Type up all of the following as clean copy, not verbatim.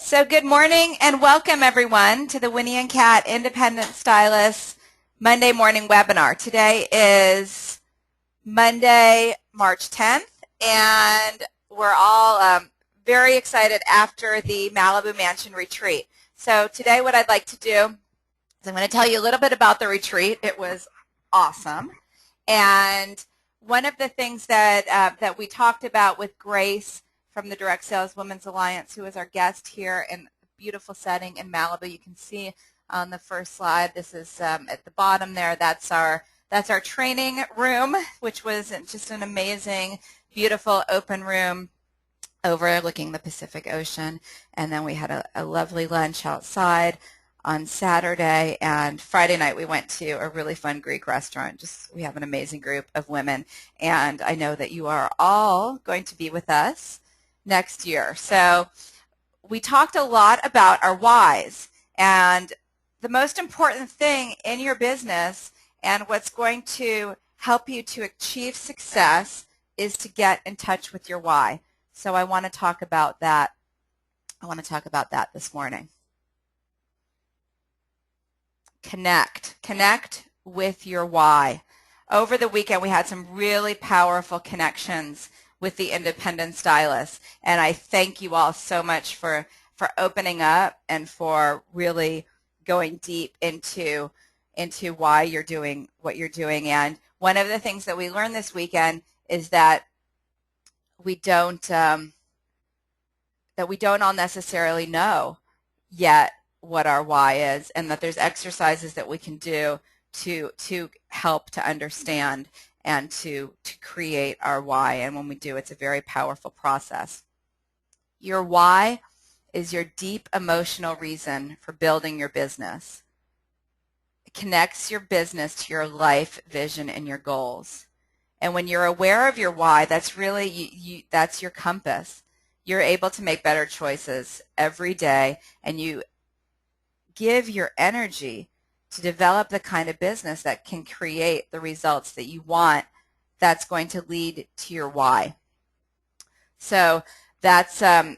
So good morning and welcome everyone to the Winnie and Kat Independent Stylist Monday morning webinar. Today is Monday, March 10th, and we're all very excited after the Malibu Mansion retreat. So today what I'd like to do is I'm going to tell you a little bit about the retreat. It was awesome. And one of the things that we talked about with Grace from the Direct Sales Women's Alliance, who is our guest here in a beautiful setting in Malibu. You can see on the first slide, this is at the bottom there, that's our training room, which was just an amazing, beautiful open room overlooking the Pacific Ocean. And then we had a lovely lunch outside on Saturday, and Friday night we went to a really fun Greek restaurant. We have an amazing group of women, and I know that you are all going to be with us next year. So we talked a lot about our whys, and the most important thing in your business and what's going to help you to achieve success is to get in touch with your why. So I want to talk about that. This morning. Connect with your why. Over the weekend we had some really powerful connections with the independent stylists, and I thank you all so much for opening up and for really going deep into why you're doing what you're doing. And one of the things that we learned this weekend is that we don't all necessarily know yet what our why is, and that there's exercises that we can do to help to understand and to create our why. And when we do, it's a very powerful process. Your why is your deep emotional reason for building your business. It connects your business to your life vision and your goals. And when you're aware of your why, that's really that's your compass. You're able to make better choices every day, and you give your energy to develop the kind of business that can create the results that you want, that's going to lead to your why. So that's to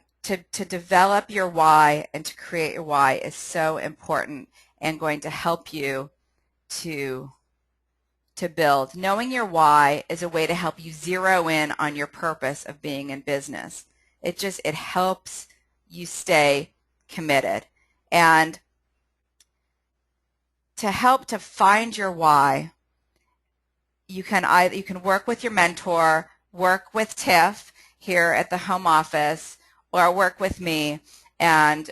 develop your why and to create your why is so important and going to help you to build. Knowing your why is a way to help you zero in on your purpose of being in business. It helps you stay committed. And to help to find your why, you can work with your mentor, work with Tiff here at the home office, or work with me, and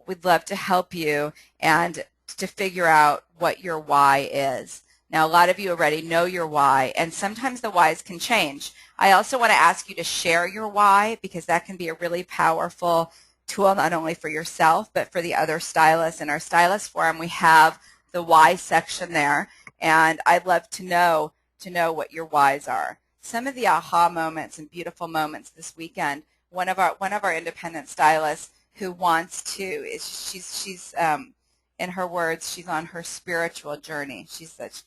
we'd love to help you and to figure out what your why is. Now, a lot of you already know your why, and sometimes the whys can change. I also want to ask you to share your why, because that can be a really powerful tool, not only for yourself, but for the other stylists. In our stylist forum, we have the why section there, and I'd love to know what your whys are. Some of the aha moments and beautiful moments this weekend. One of our independent stylists who wants to she's in her words, she's on her spiritual journey.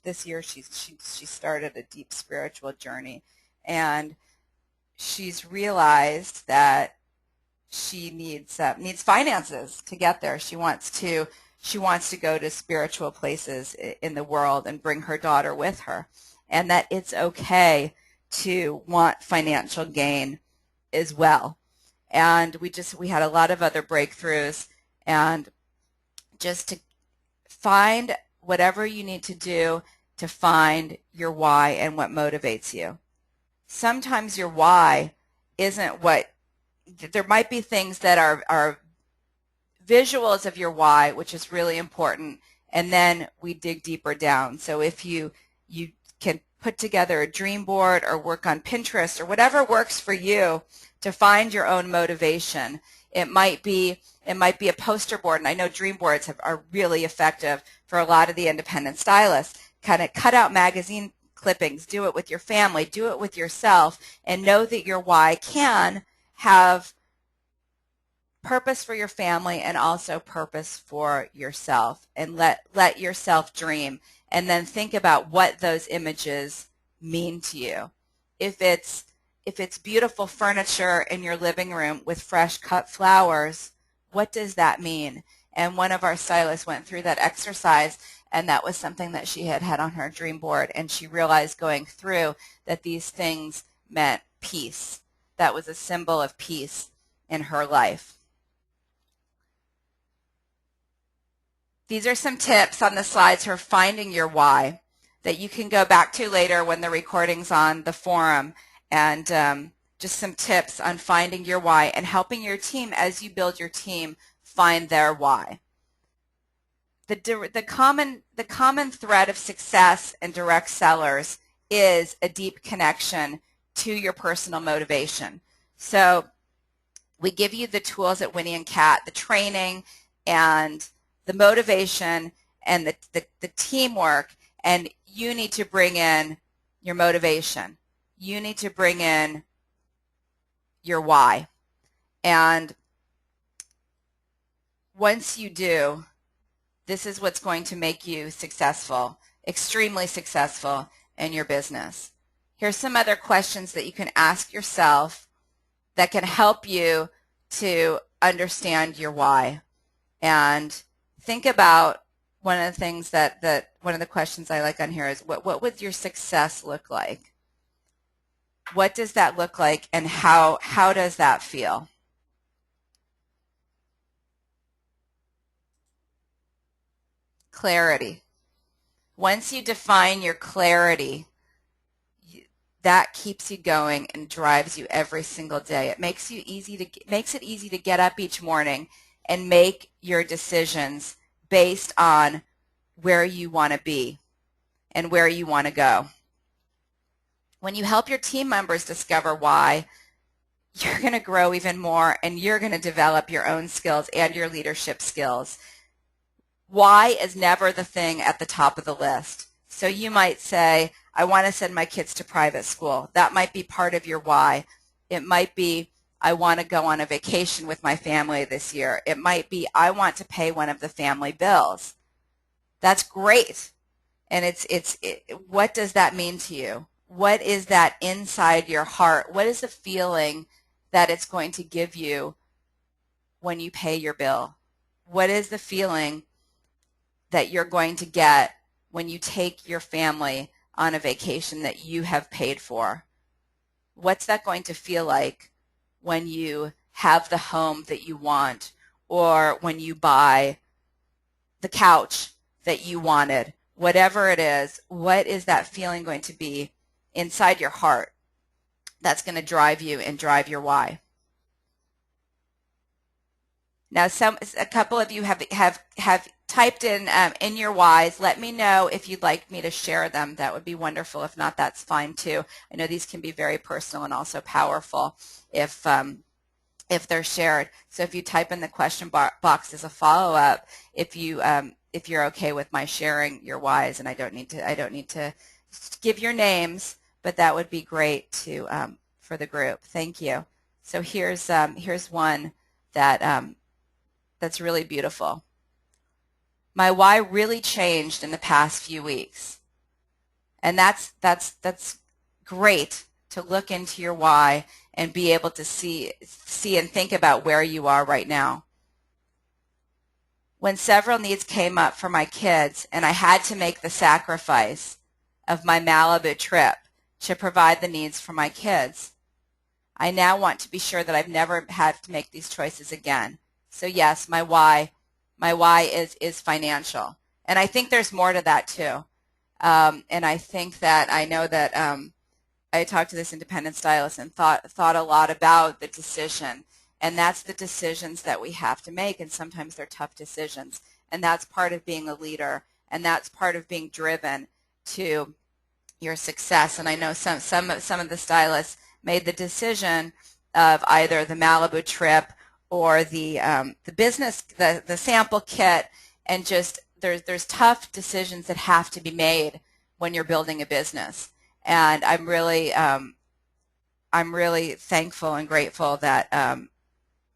This year she started a deep spiritual journey, and she's realized that she needs finances to get there. She wants to go to spiritual places in the world and bring her daughter with her, and that it's okay to want financial gain as well. And we had a lot of other breakthroughs, and just to find whatever you need to do to find your why and what motivates you. Sometimes your why isn't there might be things that are visuals of your why, which is really important, and then we dig deeper down. So if you can put together a dream board or work on Pinterest or whatever works for you to find your own motivation. It might be a poster board, and I know dream boards are really effective for a lot of the independent stylists. Kind of cut out magazine clippings, do it with your family, do it with yourself, and know that your why can have purpose for your family and also purpose for yourself, and let yourself dream, and then think about what those images mean to you. If it's beautiful furniture in your living room with fresh cut flowers, What does that mean? And one of our stylists went through that exercise, and that was something that she had had on her dream board, and she realized going through that these things meant peace. That was a symbol of peace in her life. These are some tips on the slides for finding your why that you can go back to later when the recording's on the forum, and just some tips on finding your why and helping your team as you build your team find their why. The common thread of success in direct sellers is a deep connection to your personal motivation. So we give you the tools at Winnie and Kat, the training and the motivation and the teamwork, and you need to bring in your motivation. You need to bring in your why. And once you do, this is what's going to make you successful, extremely successful in your business. Here's some other questions that you can ask yourself that can help you to understand your why. And think about one of the things one of the questions I like on here is, what would your success look like? What does that look like, and how does that feel? Clarity. Once you define your clarity, that keeps you going and drives you every single day. It makes it easy to get up each morning and make your decisions based on where you want to be and where you want to go. When you help your team members discover why, you're going to grow even more, and you're going to develop your own skills and your leadership skills. Why is never the thing at the top of the list. So you might say, I want to send my kids to private school. That might be part of your why. It might be, I want to go on a vacation with my family this year. It might be, I want to pay one of the family bills. That's great. And what does that mean to you? What is that inside your heart? What is the feeling that it's going to give you when you pay your bill? What is the feeling that you're going to get when you take your family on a vacation that you have paid for? What's that going to feel like when you have the home that you want, or when you buy the couch that you wanted? Whatever it is, what is that feeling going to be inside your heart that's going to drive you and drive your why? Now, a couple of you have typed in your whys. Let me know if you'd like me to share them. That would be wonderful. If not, that's fine too. I know these can be very personal and also powerful if they're shared. So if you type in the question box as a follow-up, if you're okay with my sharing your whys, and I don't need to give your names, but that would be great to for the group. Thank you. So here's one that's really beautiful. My why really changed in the past few weeks. And that's great to look into your why and be able to see and think about where you are right now. When several needs came up for my kids and I had to make the sacrifice of my Malibu trip to provide the needs for my kids, I now want to be sure that I've never had to make these choices again. So yes, my why is financial. And I think there's more to that too. And I think that I know that I talked to this independent stylist and thought a lot about the decision. And that's the decisions that we have to make, and sometimes they're tough decisions. And that's part of being a leader, and that's part of being driven to your success. And I know some of the stylists made the decision of either the Malibu trip or the business, the sample kit, and just there's tough decisions that have to be made when you're building a business. And I'm really thankful and grateful that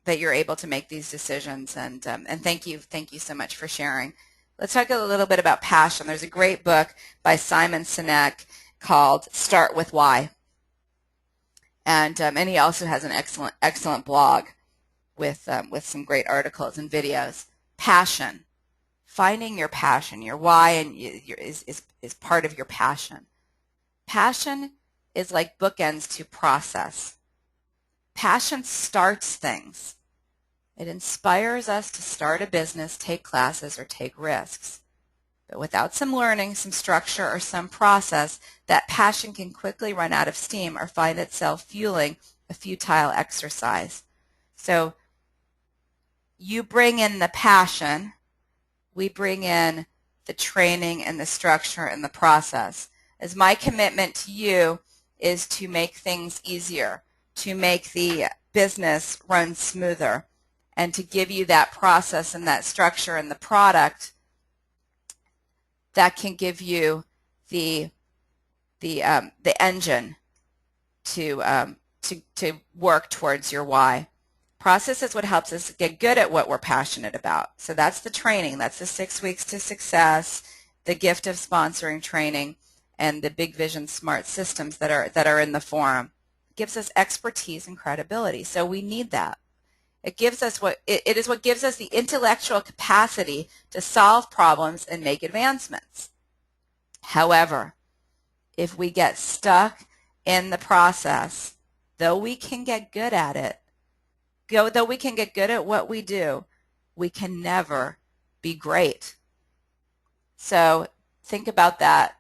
that you're able to make these decisions. And thank you so much for sharing. Let's talk a little bit about passion. There's a great book by Simon Sinek called Start With Why. And he also has an excellent blog with some great articles and videos. Passion. Finding your passion, your why, and is part of your passion. Passion is like bookends to process. Passion starts things. It inspires us to start a business, take classes, or take risks. But without some learning, some structure, or some process, that passion can quickly run out of steam or find itself fueling a futile exercise. So you bring in the passion, we bring in the training and the structure and the process. As my commitment to you is to make things easier, to make the business run smoother, and to give you that process and that structure and the product that can give you the engine to work towards your why. Process is what helps us get good at what we're passionate about. So that's the training. That's the 6 weeks to success, the gift of sponsoring training, and the Big Vision Smart Systems that are in the forum. It gives us expertise and credibility. So we need that. It gives us it is what gives us the intellectual capacity to solve problems and make advancements. However, if we get stuck in the process, though we can get good at it, though we can get good at what we do, we can never be great. So think about that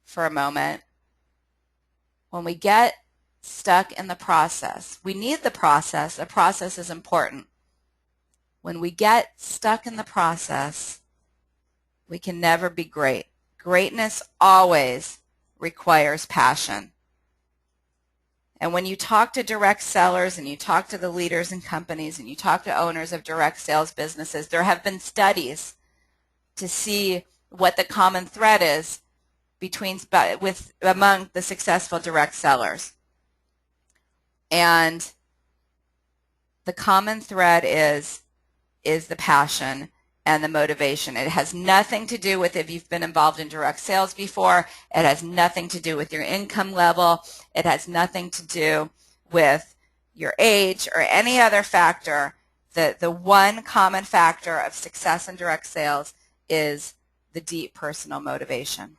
for a moment. When we get stuck in the process, we need the process. The process is important. When we get stuck in the process, we can never be great. Greatness always requires passion. And when you talk to direct sellers and you talk to the leaders in companies and you talk to owners of direct sales businesses, there have been studies to see what the common thread is among the successful direct sellers. And the common thread is the passion and the motivation. It has nothing to do with if you've been involved in direct sales before. It has nothing to do with your income level. It has nothing to do with your age or any other factor. The one common factor of success in direct sales is the deep personal motivation.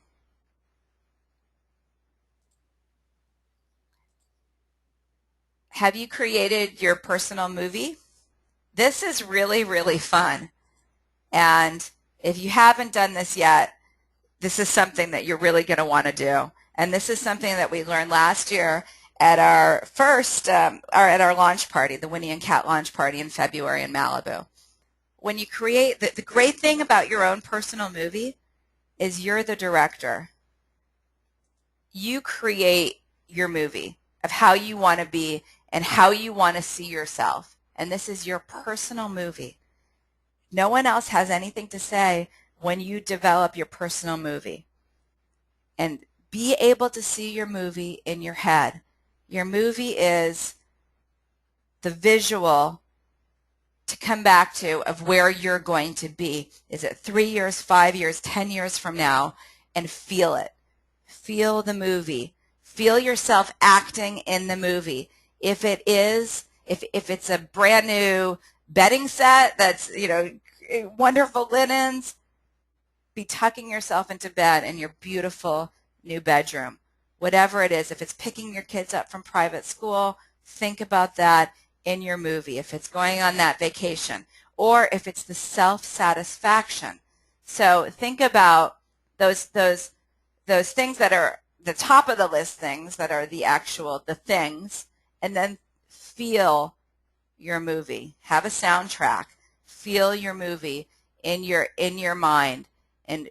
Have you created your personal movie? This is really, really fun. And if you haven't done this yet, this is something that you're really going to want to do. And this is something that we learned last year at our at our launch party, the Winnie and Kat launch party in February in Malibu. When you create, the great thing about your own personal movie is you're the director. You create your movie of how you want to be and how you want to see yourself. And this is your personal movie. No one else has anything to say when you develop your personal movie. And be able to see your movie in your head. Your movie is the visual to come back to of where you're going to be. Is it 3 years, 5 years, 10 years from now? And feel it. Feel the movie. Feel yourself acting in the movie. If it's a brand new bedding set that's, wonderful linens, be tucking yourself into bed in your beautiful new bedroom. Whatever it is, if it's picking your kids up from private school, think about that in your movie. If it's going on that vacation, or if it's the self-satisfaction. So think about those things that are the top of the list things that are the things, and then feel your movie. Have a soundtrack. Feel your movie in your mind, and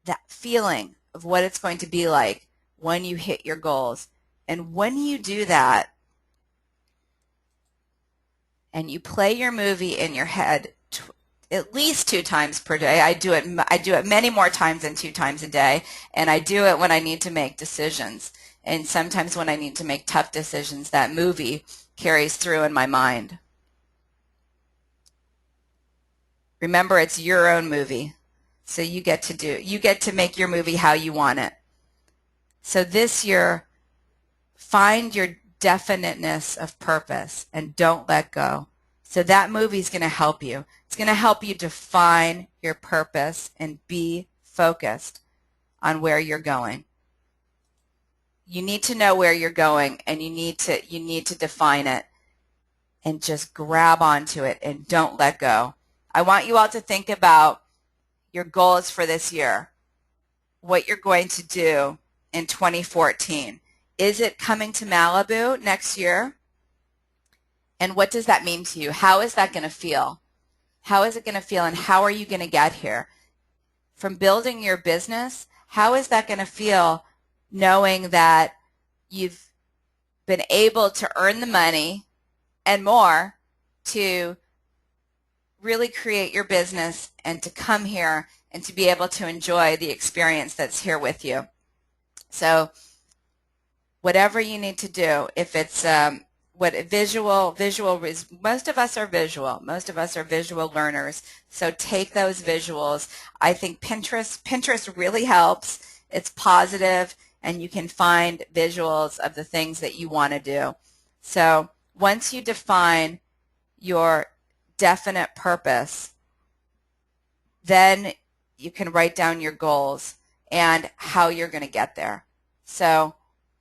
that feeling of what it's going to be like when you hit your goals. And when you do that, and you play your movie in your head at least 2 times per day. I do it many more times than 2 times a day, and I do it when I need to make decisions. And sometimes when I need to make tough decisions, that movie carries through in my mind. Remember, it's your own movie, so you get to make your movie how you want it. So this year, find your definiteness of purpose and don't let go. So that movie is going to help you. It's going to help you define your purpose and be focused on where you're going. You need to know where you're going, and you need to define it and just grab onto it and don't let go. I want you all to think about your goals for this year, what you're going to do in 2014. Is it coming to Malibu next year? And what does that mean to you? How is that going to feel? How is it going to feel, and how are you going to get here? From building your business, how is that going to feel knowing that you've been able to earn the money and more to really create your business and to come here and to be able to enjoy the experience that's here with you? So whatever you need to do, if it's visual, most of us are visual learners, so take those visuals. I think Pinterest really helps. It's positive, and you can find visuals of the things that you want to do. So once you define your definite purpose, then you can write down your goals and how you're going to get there. So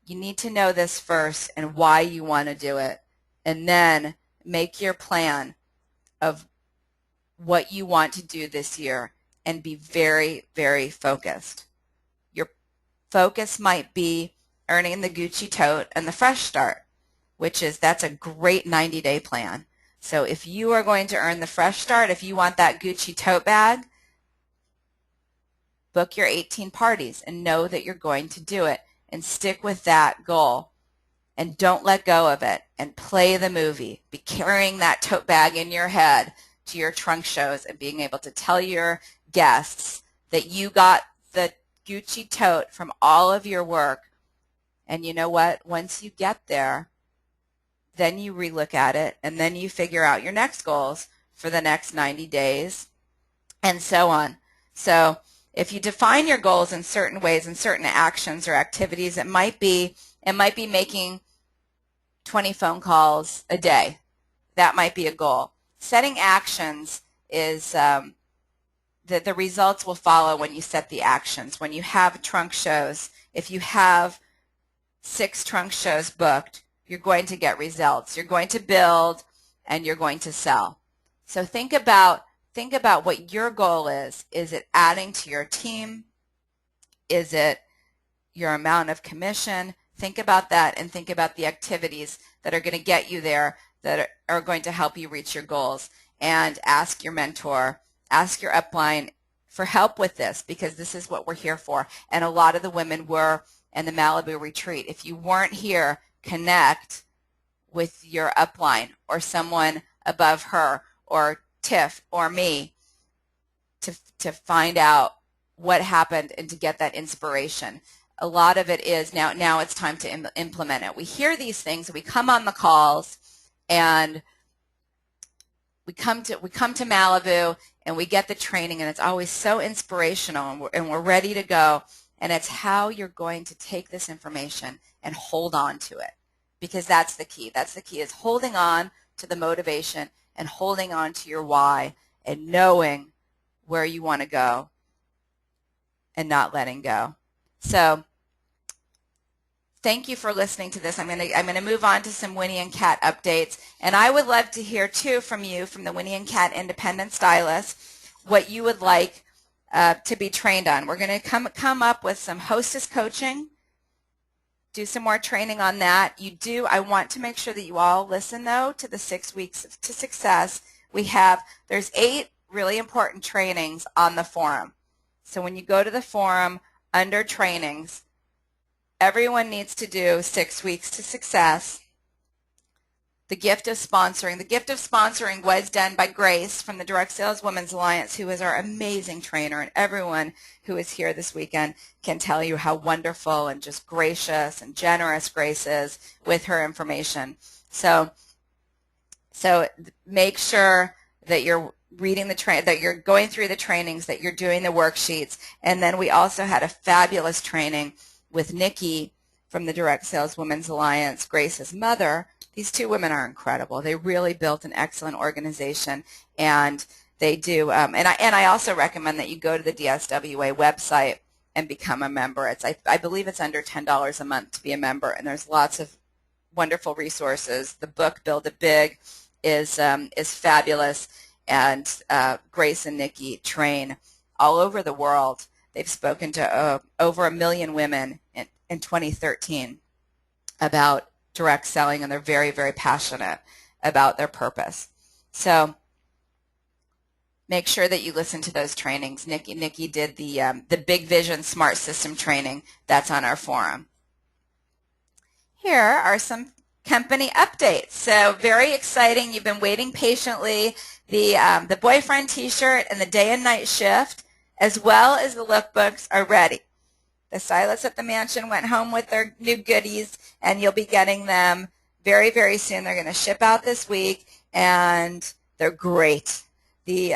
you need to know this first and why you want to do it, and then make your plan of what you want to do this year and be very, very focused. Your focus might be earning the Gucci tote and the Fresh Start, that's a great 90-day plan. So if you are going to earn the Fresh Start, if you want that Gucci tote bag, book your 18 parties and know that you're going to do it. And stick with that goal and don't let go of it and play the movie. Be carrying that tote bag in your head to your trunk shows and being able to tell your guests that you got the Gucci tote from all of your work. And you know what? Once you get there, then you relook at it and then you figure out your next goals for the next 90 days and so on. So if you define your goals in certain ways and certain actions or activities, it might be making 20 phone calls a day. That might be a goal. Setting actions is the results will follow when you set the actions. When you have trunk shows, if you have 6 trunk shows booked, you're going to get results. You're going to build and you're going to sell. So think about what your goal is. Is it adding to your team? Is it your amount of commission? Think about that and think about the activities that are going to get you there, that are going to help you reach your goals. And ask your mentor, ask your upline for help with this, because this is what we're here for. And a lot of the women were in the Malibu retreat. If you weren't here, connect with your upline or someone above her or Tiff or me to find out what happened and to get that inspiration. A lot of it is now it's time to implement it. We hear these things, we come on the calls, and we come to Malibu and we get the training, and it's always so inspirational, and we're ready to go. And it's how you're going to take this information and hold on to it, because that's the key. That's the key, is holding on to the motivation and holding on to your why and knowing where you want to go and not letting go. So thank you for listening to this. I'm going to move on to some Winnie and Kat updates, and I would love to hear too from you, from the Winnie and Kat Independent Stylists, what you would like to be trained on. We're going to come up with some hostess coaching, do some more training on that. I want to make sure that you all listen, though, to the 6 weeks to success. There's 8 really important trainings on the forum. So when you go to the forum under trainings, everyone needs to do 6 weeks to success. The gift of sponsoring. The gift of sponsoring was done by Grace from the Direct Sales Women's Alliance, who is our amazing trainer, and everyone who is here this weekend can tell you how wonderful and just gracious and generous Grace is with her information. So make sure that you're reading that you're going through the trainings, that you're doing the worksheets. And then we also had a fabulous training with Nikki from the Direct Sales Women's Alliance, Grace's mother, These two women are incredible. They really built an excellent organization, and they do. And I also recommend that you go to the DSWA website and become a member. I believe it's under $10 a month to be a member, and there's lots of wonderful resources. The book Build It Big is fabulous, and Grace and Nikki train all over the world. They've spoken to over 1 million women in 2013 about direct selling, and they're very, very passionate about their purpose. So make sure that you listen to those trainings. Nikki did the Big Vision Smart System training. That's on our forum. Here are some company updates. So very exciting. You've been waiting patiently. The boyfriend t-shirt and the day and night shift, as well as the lookbooks, are ready. The stylists at the mansion went home with their new goodies, and you'll be getting them very, very soon. They're going to ship out this week, and they're great. The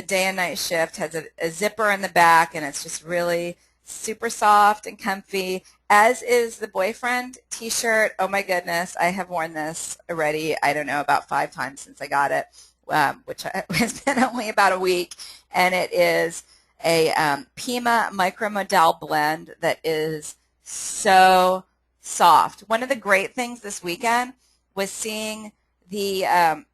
day and night shift has a zipper in the back, and it's just really super soft and comfy, as is the boyfriend t-shirt. Oh my goodness, I have worn this already, I don't know, about 5 times since I got it, which has been only about a week, and it is a Pima micromodal blend that is so soft. One of the great things this weekend was seeing the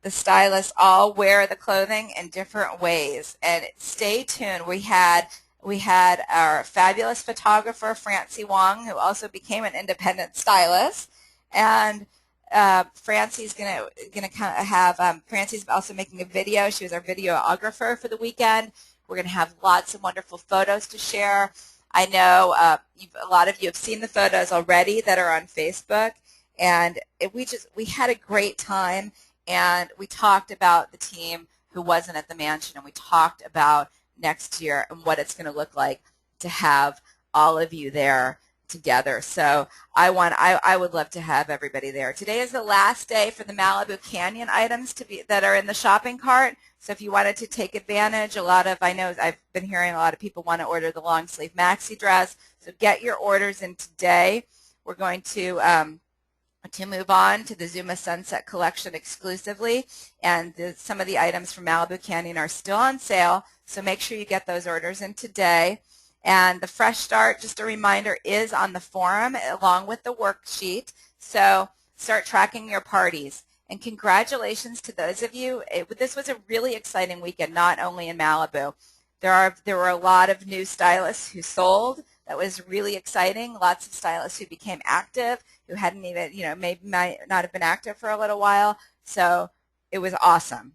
stylists all wear the clothing in different ways. And stay tuned. We had our fabulous photographer Francie Wong, who also became an independent stylist, and Francie's gonna have Francie's also making a video. She was our videographer for the weekend. We're going to have lots of wonderful photos to share. I know a lot of you have seen the photos already that are on Facebook, and we had a great time, and we talked about the team who wasn't at the mansion, and we talked about next year and what it's going to look like to have all of you there together. So I would love to have everybody there. Today is the last day for the Malibu Canyon items that are in the shopping cart. So if you wanted to take advantage, I know I've been hearing a lot of people want to order the long sleeve maxi dress. So get your orders in today. We're going to move on to the Zuma Sunset Collection exclusively, and some of the items from Malibu Canyon are still on sale. So make sure you get those orders in today. And the Fresh Start, just a reminder, is on the forum along with the worksheet. So start tracking your parties. And congratulations to those of you. This was a really exciting weekend, not only in Malibu. There were a lot of new stylists who sold. That was really exciting. Lots of stylists who became active, who hadn't even, maybe might not have been active for a little while. So it was awesome.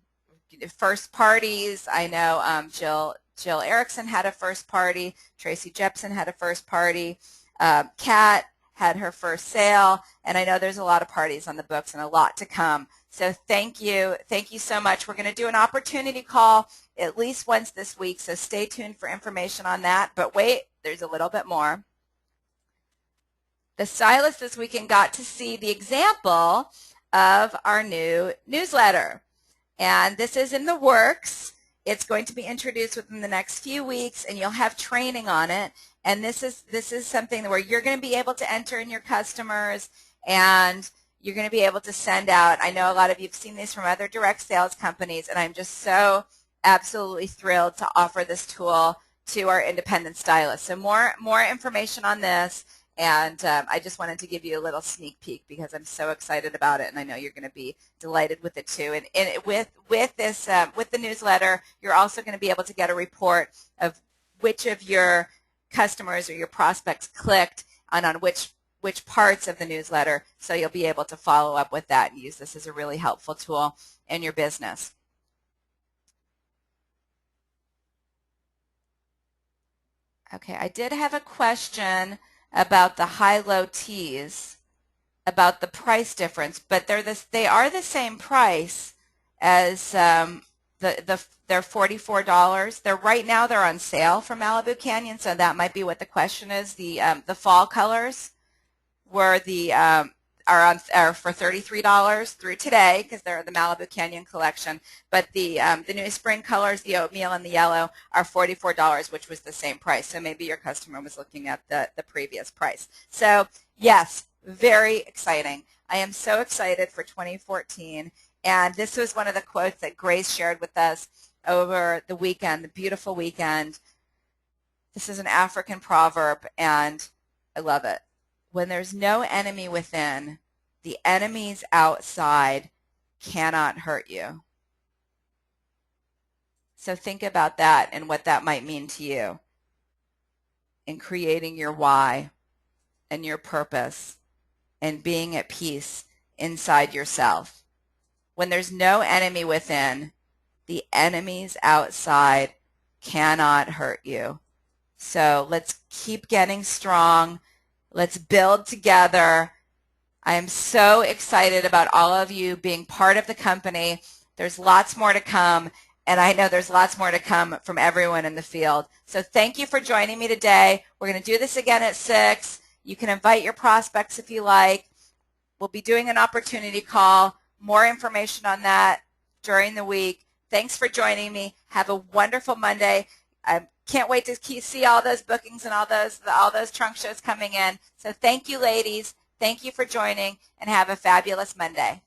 First parties, I know Jill Erickson had a first party. Tracy Jepson had a first party. Kat had her first sale, and I know there's a lot of parties on the books and a lot to come. So thank you so much. We're going to do an opportunity call at least once this week, so stay tuned for information on that. But wait, there's a little bit more. The stylist this weekend got to see the example of our new newsletter, and this is in the works. It's going to be introduced within the next few weeks, and you'll have training on it. And this is something where you're going to be able to enter in your customers, and you're going to be able to send out. I know a lot of you have seen these from other direct sales companies, and I'm just so absolutely thrilled to offer this tool to our independent stylists. So more information on this, and I just wanted to give you a little sneak peek because I'm so excited about it, and I know you're going to be delighted with it too. And with the newsletter, you're also going to be able to get a report of which of your customers or your prospects clicked on which parts of the newsletter, so you'll be able to follow up with that and use this as a really helpful tool in your business. Okay, I did have a question about the high-low tees, about the price difference, but they are the same price as they're $44. Right now they're on sale from Malibu Canyon, so that might be what the question is. The fall colors were are for $33 through today because they're the Malibu Canyon collection. But the new spring colors, the oatmeal and the yellow, are $44, which was the same price. So maybe your customer was looking at the previous price. So yes, very exciting. I am so excited for 2014. And this was one of the quotes that Grace shared with us over the weekend, the beautiful weekend. This is an African proverb, and I love it. When there's no enemy within, the enemies outside cannot hurt you. So think about that and what that might mean to you in creating your why and your purpose and being at peace inside yourself. When there's no enemy within, the enemies outside cannot hurt you. So let's keep getting strong. Let's build together. I am so excited about all of you being part of the company. There's lots more to come, and I know there's lots more to come from everyone in the field. So thank you for joining me today. We're going to do this again at 6. You can invite your prospects if you like. We'll be doing an opportunity call. More information on that during the week. Thanks for joining me. Have a wonderful Monday. I can't wait to see all those bookings and all those trunk shows coming in. So thank you, ladies. Thank you for joining, and have a fabulous Monday.